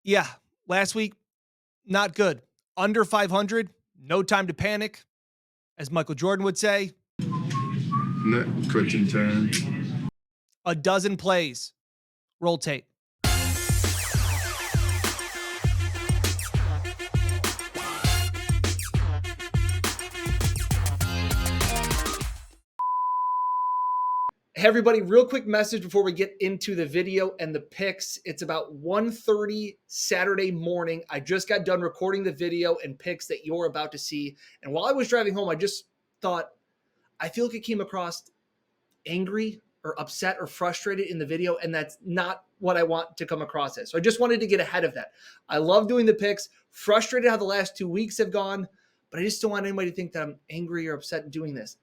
Yeah, last week, not good. Under 500, no time to panic, as Michael Jordan would say. Net question time. A dozen plays. Roll tape. Hey everybody, real quick message before we get into the video and the picks. It's about 1:30 Saturday morning. I just got done recording the video and picks that you're about to see. And while I was driving home, I just thought, I feel like it came across angry or upset or frustrated in the video, and that's not what I want to come across as. So I just wanted to get ahead of that. I love doing the picks, frustrated how the last 2 weeks have gone, but I just don't want anybody to think that I'm angry or upset in doing this.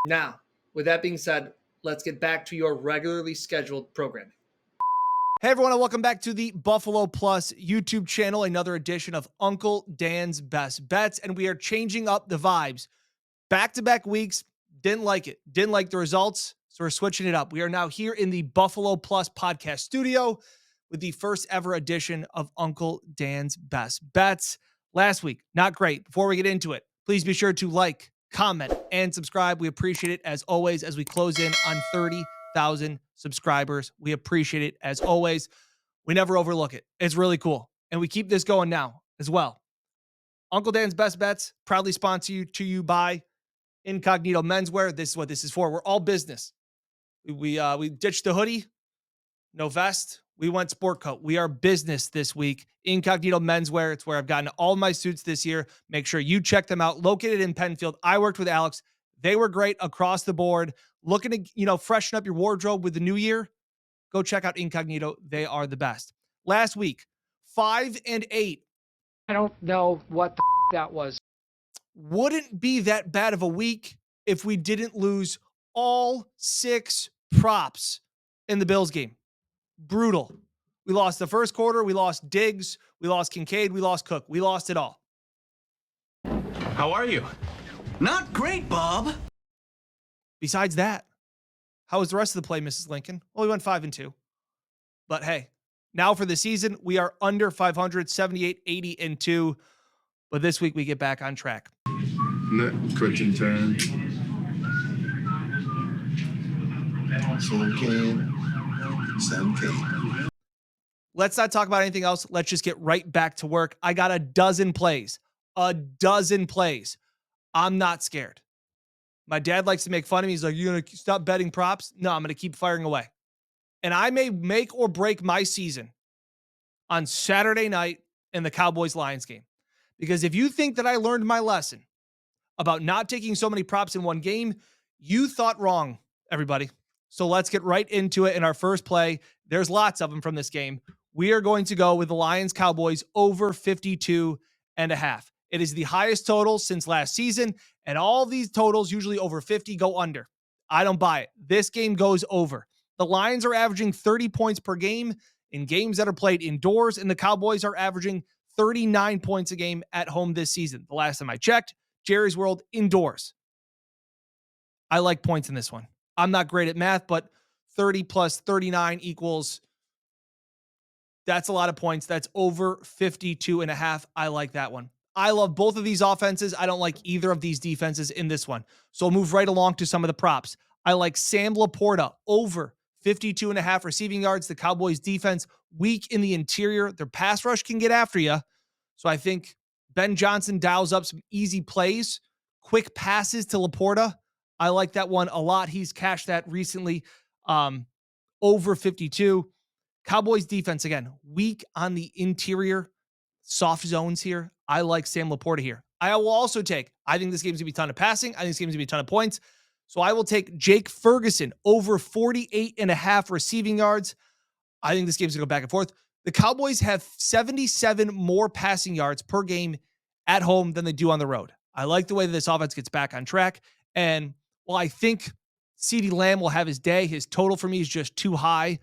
Now, with that being said, let's get back to your regularly scheduled programming. Hey everyone, and welcome back to the Buffalo Plus YouTube channel, another edition of Uncle Dan's Best Bets, and we are changing up the vibes. Back-to-back weeks, didn't like it. Didn't like the results, so we're switching it up. We are now here in the Buffalo Plus podcast studio with the first ever edition of Uncle Dan's Best Bets. Last week, not great. Before we get into it, please be sure to like, comment, and subscribe. We appreciate it as always as we close in on 30,000 subscribers. We appreciate it as always. We never overlook it. It's really cool. And we keep this going now as well. Uncle Dan's Best Bets, proudly sponsored to you by Incognito Menswear. This is what this is for. We're all business. We ditched the hoodie, no vest. We went sport coat. We are business this week. Incognito Menswear. It's where I've gotten all my suits this year. Make sure you check them out. Located in Penfield. I worked with Alex. They were great across the board. Looking to, freshen up your wardrobe with the new year? Go check out Incognito. They are the best. Last week, 5-8. I don't know what the that was. Wouldn't be that bad of a week if we didn't lose all 6 props in the Bills game. Brutal. We lost the first quarter. We lost Diggs. We lost Kincaid. We lost Cook. We lost it all. How are you? Not great, Bob. Besides that, how was the rest of the play, Mrs. Lincoln? Well, we went 5-2. But hey, now for the season, we are under 500, 78, 80, and 2. But this week we get back on track. Net question time. Let's not talk about anything else. Let's just get right back to work. I got a dozen plays. A dozen plays. I'm not scared. My dad likes to make fun of me. He's like, "You going to stop betting props?" No, I'm going to keep firing away. And I may make or break my season on Saturday night in the Cowboys-Lions game. Because if you think that I learned my lesson about not taking so many props in one game, you thought wrong, everybody. So let's get right into it in our first play. There's lots of them from this game. We are going to go with the Lions-Cowboys over 52.5. It is the highest total since last season, and all these totals, usually over 50, go under. I don't buy it. This game goes over. The Lions are averaging 30 points per game in games that are played indoors, and the Cowboys are averaging 39 points a game at home this season. The last time I checked, Jerry's World indoors. I like points in this one. I'm not great at math, but 30 plus 39 equals, that's a lot of points. That's over 52.5. I like that one. I love both of these offenses. I don't like either of these defenses in this one. So I'll move right along to some of the props. I like Sam Laporta over 52.5 receiving yards. The Cowboys defense weak in the interior. Their pass rush can get after you. So I think Ben Johnson dials up some easy plays, quick passes to Laporta. I like that one a lot. He's cashed that recently. Over 52. Cowboys defense, again, weak on the interior, soft zones here. I like Sam Laporta here. I will also take, I think this game's going to be a ton of passing. I think this game's going to be a ton of points. So I will take Jake Ferguson over 48.5 receiving yards. I think this game's going to go back and forth. The Cowboys have 77 more passing yards per game at home than they do on the road. I like the way that this offense gets back on track. And while I think CeeDee Lamb will have his day, his total for me is just too high.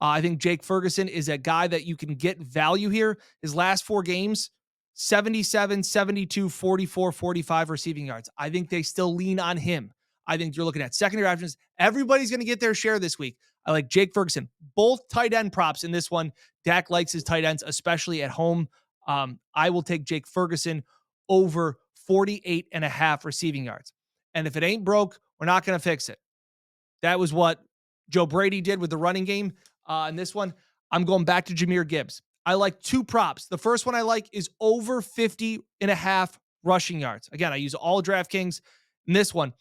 I think Jake Ferguson is a guy that you can get value here. His last 4 games, 77, 72, 44, 45 receiving yards. I think they still lean on him. I think you're looking at secondary options. Everybody's going to get their share this week. I like Jake Ferguson. Both tight end props in this one. Dak likes his tight ends, especially at home. I will take Jake Ferguson over 48 and a half receiving yards. And if it ain't broke, we're not going to fix it. That was what Joe Brady did with the running game. In this one, I'm going back to Jahmyr Gibbs. I like two props. The first one I like is over 50 and a half rushing yards. Again, I use all DraftKings. In this one,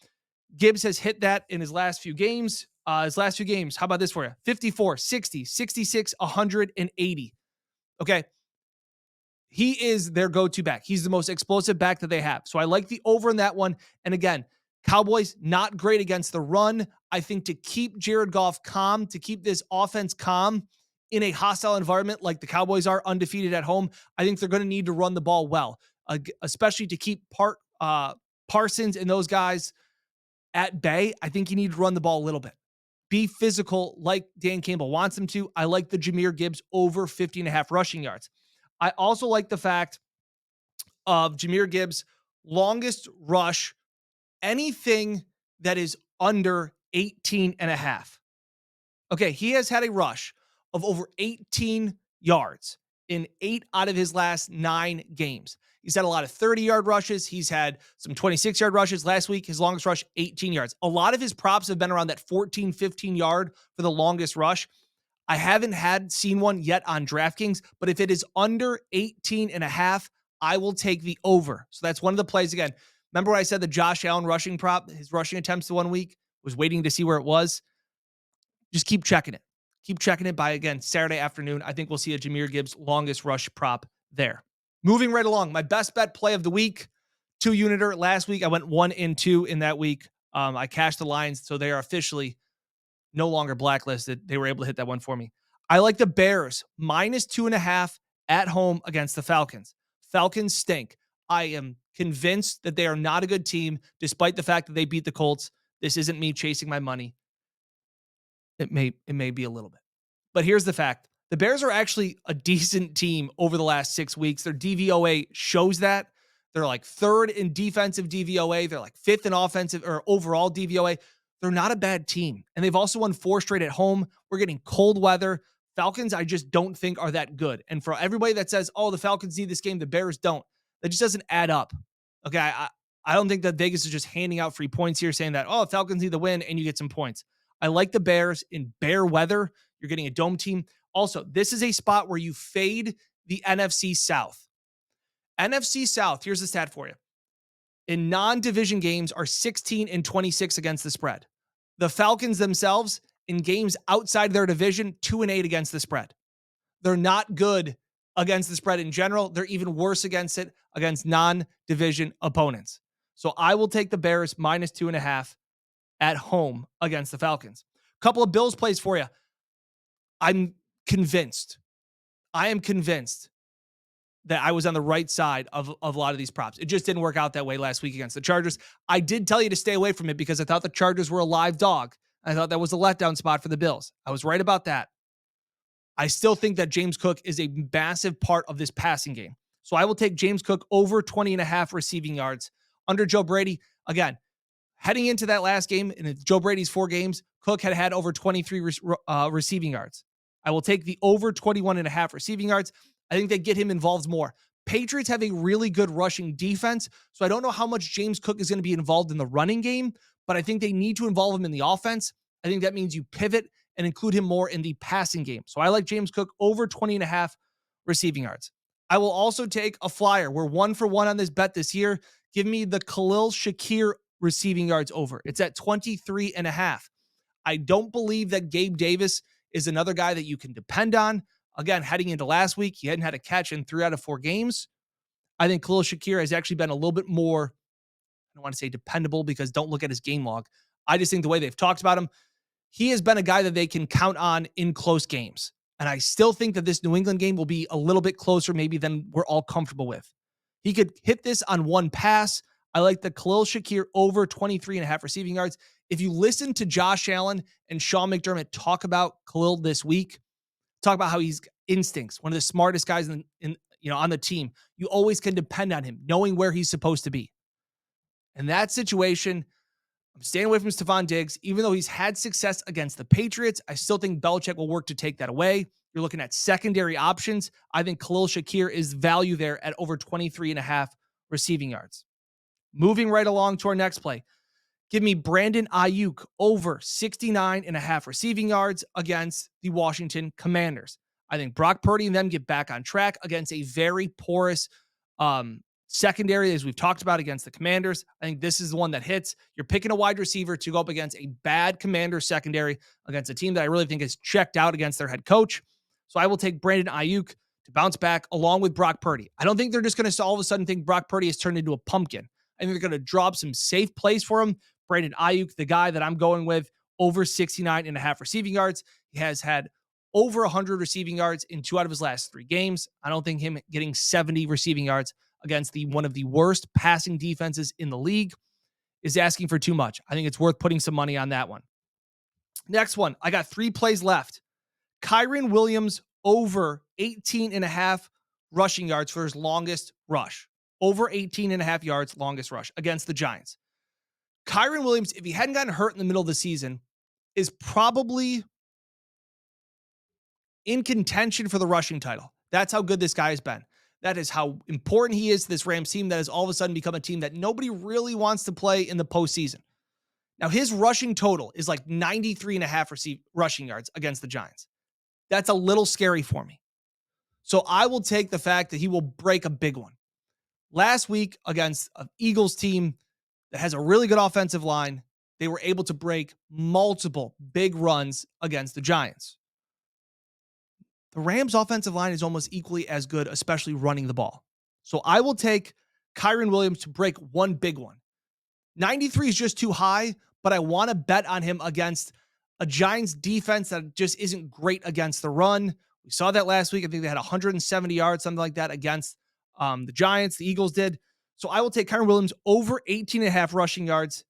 Gibbs has hit that in his last few games. How about this for you? 54, 60, 66, 180. Okay. He is their go-to back. He's the most explosive back that they have. So I like the over in that one. And again, Cowboys not great against the run. I think to keep Jared Goff calm, to keep this offense calm in a hostile environment like the Cowboys are undefeated at home, I think they're going to need to run the ball well, especially to keep Parsons and those guys at bay. I think you need to run the ball a little bit. Be physical like Dan Campbell wants them to. I like the Jahmyr Gibbs over 50 and a half rushing yards. I also like the fact of Jahmyr Gibbs' longest rush, anything that is under 18 and a half. Okay, he has had a rush of over 18 yards in 8 out of his last 9 games. He's had a lot of 30-yard rushes. He's had some 26-yard rushes. Last week, his longest rush, 18 yards. A lot of his props have been around that 14, 15-yard for the longest rush. I haven't seen one yet on DraftKings, but if it is under 18 and a half, I will take the over. So that's one of the plays. Again, remember when I said the Josh Allen rushing prop, his rushing attempts the 1 week, was waiting to see where it was? Just keep checking it. Keep checking it by, again, Saturday afternoon. I think we'll see a Jahmyr Gibbs longest rush prop there. Moving right along, my best bet play of the week, 2-uniter. Last week, I went 1 and 2 in that week. I cashed the lines, so they are officially no longer blacklisted. They were able to hit that one for me. I like the Bears minus 2.5 at home against the Falcons. Falcons stink. I am convinced that they are not a good team, despite the fact that they beat the Colts. This isn't me chasing my money. It may be a little bit. But here's the fact. The Bears are actually a decent team over the last 6 weeks. Their DVOA shows that. They're like 3rd in defensive DVOA. They're like 5th in offensive or overall DVOA. They're not a bad team. And they've also won 4 straight at home. We're getting cold weather. Falcons, I just don't think are that good. And for everybody that says, oh, the Falcons need this game, the Bears don't, that just doesn't add up. Okay, I don't think that Vegas is just handing out free points here saying that, oh, Falcons need the win and you get some points. I like the Bears in bare weather. You're getting a dome team. Also, this is a spot where you fade the NFC South. NFC South, here's the stat for you. In non-division games are 16 and 26 against the spread. The Falcons themselves, in games outside their division, 2 and 8 against the spread. They're not good against the spread in general. They're even worse against it against non-division opponents. So I will take the Bears minus 2.5 at home against the Falcons. Couple of Bills plays for you. I am convinced that I was on the right side of a lot of these props. It just didn't work out that way last week against the Chargers. I did tell you to stay away from it because I thought the Chargers were a live dog. I thought that was a letdown spot for the Bills. I was right about that. I still think that James Cook is a massive part of this passing game. So I will take James Cook over 20 and a half receiving yards under Joe Brady. Again, heading into that last game in Joe Brady's 4 games, Cook had over 23 receiving yards. I will take the over 21 and a half receiving yards. I think they get him involved more. Patriots have a really good rushing defense, so I don't know how much James Cook is going to be involved in the running game, but I think they need to involve him in the offense. I think that means you pivot and include him more in the passing game. So I like James Cook over 20 and a half receiving yards. I will also take a flyer. We're 1 for 1 on this bet this year. Give me the Khalil Shakir receiving yards over. It's at 23 and a half. I don't believe that Gabe Davis is another guy that you can depend on. Again, heading into last week, he hadn't had a catch in 3 out of 4 games. I think Khalil Shakir has actually been a little bit more, I don't want to say dependable because don't look at his game log. I just think the way they've talked about him, he has been a guy that they can count on in close games. And I still think that this New England game will be a little bit closer maybe than we're all comfortable with. He could hit this on one pass. I like the Khalil Shakir over 23 and a half receiving yards. If you listen to Josh Allen and Sean McDermott talk about Khalil this week, talk about how he's instincts, one of the smartest guys on the team. You always can depend on him, knowing where he's supposed to be. In that situation, I'm staying away from Stephon Diggs. Even though he's had success against the Patriots, I still think Belichick will work to take that away. You're looking at secondary options. I think Khalil Shakir is value there at over 23.5 receiving yards. Moving right along to our next play. Give me Brandon Ayuk over 69.5 receiving yards against the Washington Commanders. I think Brock Purdy and them get back on track against a very porous secondary, as we've talked about against the Commanders. I think this is the one that hits. You're picking a wide receiver to go up against a bad Commander secondary against a team that I really think is checked out against their head coach. So I will take Brandon Ayuk to bounce back along with Brock Purdy. I don't think they're just going to all of a sudden think Brock Purdy has turned into a pumpkin. I think they're going to drop some safe plays for him. Brandon Ayuk, the guy that I'm going with, over 69.5 receiving yards. He has had over 100 receiving yards in 2 out of his last 3 games. I don't think him getting 70 receiving yards against one of the worst passing defenses in the league is asking for too much. I think it's worth putting some money on that one. Next one, I got 3 plays left. Kyren Williams over 18.5 rushing yards for his longest rush. Over 18.5 yards, longest rush against the Giants. Kyren Williams, if he hadn't gotten hurt in the middle of the season, is probably in contention for the rushing title. That's how good this guy has been. That is how important he is to this Rams team that has all of a sudden become a team that nobody really wants to play in the postseason. Now, his rushing total is like 93.5 rushing yards against the Giants. That's a little scary for me. So I will take the fact that he will break a big one. Last week against an Eagles team that has a really good offensive line, they were able to break multiple big runs against the Giants. The Rams' offensive line is almost equally as good, especially running the ball. So I will take Kyren Williams to break one big one. 93 is just too high, but I want to bet on him against a Giants defense that just isn't great against the run. We saw that last week. I think they had 170 yards, something like that, against the Giants. The Eagles did. So I will take Kyren Williams over 18.5 rushing yards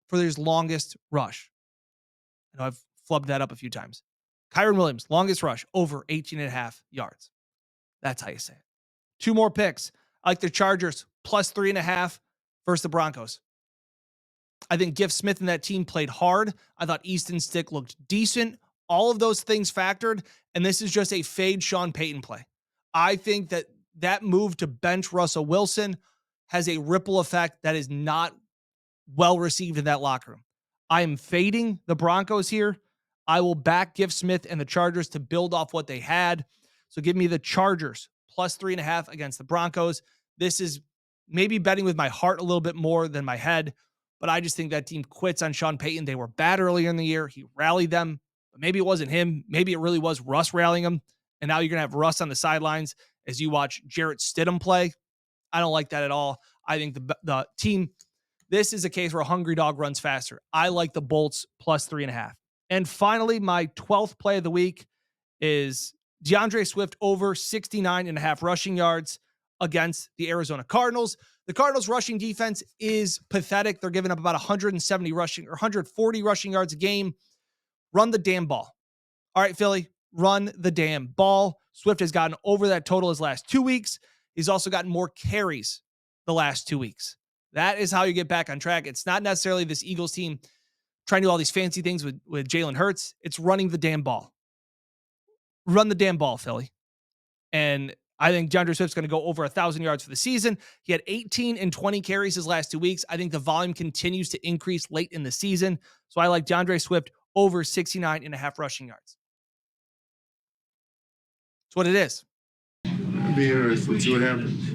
for his longest rush. I know I've flubbed that up a few times. Kyren Williams, longest rush, over 18.5 yards. That's how you say it. 2 more picks. I like the Chargers, plus 3.5 versus the Broncos. I think Gift Smith and that team played hard. I thought Easton Stick looked decent. All of those things factored, and this is just a fade Sean Payton play. I think that move to bench Russell Wilson has a ripple effect that is not well received in that locker room. I am fading the Broncos here. I will back Gift Smith and the Chargers to build off what they had. So give me the Chargers plus 3.5 against the Broncos. This is maybe betting with my heart a little bit more than my head, but I just think that team quits on Sean Payton. They were bad earlier in the year. He rallied them, but maybe it wasn't him. Maybe it really was Russ rallying them. And now you're going to have Russ on the sidelines as you watch Jarrett Stidham play. I don't like that at all. I think the team, this is a case where a hungry dog runs faster. I like the Bolts plus 3.5. And finally, my 12th play of the week is DeAndre Swift over 69.5 rushing yards against the Arizona Cardinals. The Cardinals rushing defense is pathetic. They're giving up about 170 rushing or 140 rushing yards a game. Run the damn ball. All right, Philly, run the damn ball. Swift has gotten over that total his last 2 weeks. He's also gotten more carries the last 2 weeks. That is how you get back on track. It's not necessarily this Eagles team trying to do all these fancy things with Jalen Hurts. It's running the damn ball. Run the damn ball, Philly. And I think DeAndre Swift's going to go over 1,000 yards for the season. He had 18 and 20 carries his last 2 weeks. I think the volume continues to increase late in the season. So I like DeAndre Swift over 69.5 rushing yards. That's what it is. I'll be interested to see what happens.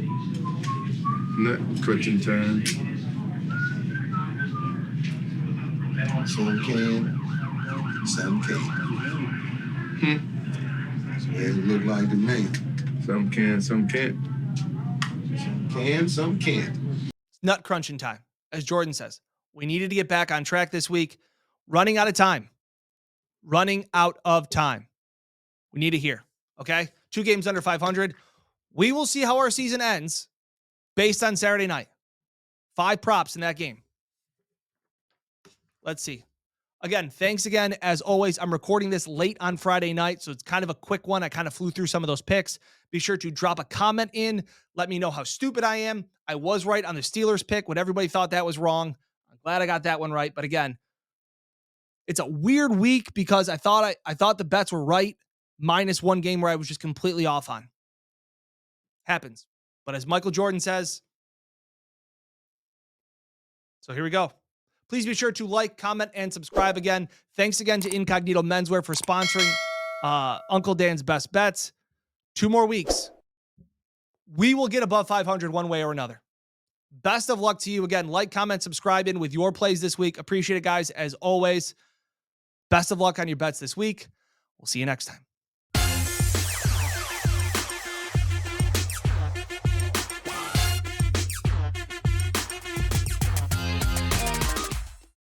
Nut crunching time. Some can, some can't. So it look like to me. Some can, some can't. Some can, some can't. It's nut crunching time, as Jordan says. We needed to get back on track this week. Running out of time. Running out of time. We need to hear. Okay? 2 games under 500. We will see how our season ends based on Saturday night. 5 props in that game. Let's see. Again, thanks again. As always, I'm recording this late on Friday night, so it's kind of a quick one. I kind of flew through some of those picks. Be sure to drop a comment in. Let me know how stupid I am. I was right on the Steelers pick when everybody thought that was wrong. I'm Glad I got that one right. But again, it's a weird week because I thought the bets were right, minus one game where I was just completely off on. Happens. But as Michael Jordan says, so here we go. Please be sure to like, comment, and subscribe again. Thanks again to Incognito Menswear for sponsoring Uncle Dan's Best Bets. 2 more weeks. We will get above 500 one way or another. Best of luck to you again. Like, comment, subscribe in with your plays this week. Appreciate it, guys, as always. Best of luck on your bets this week. We'll see you next time.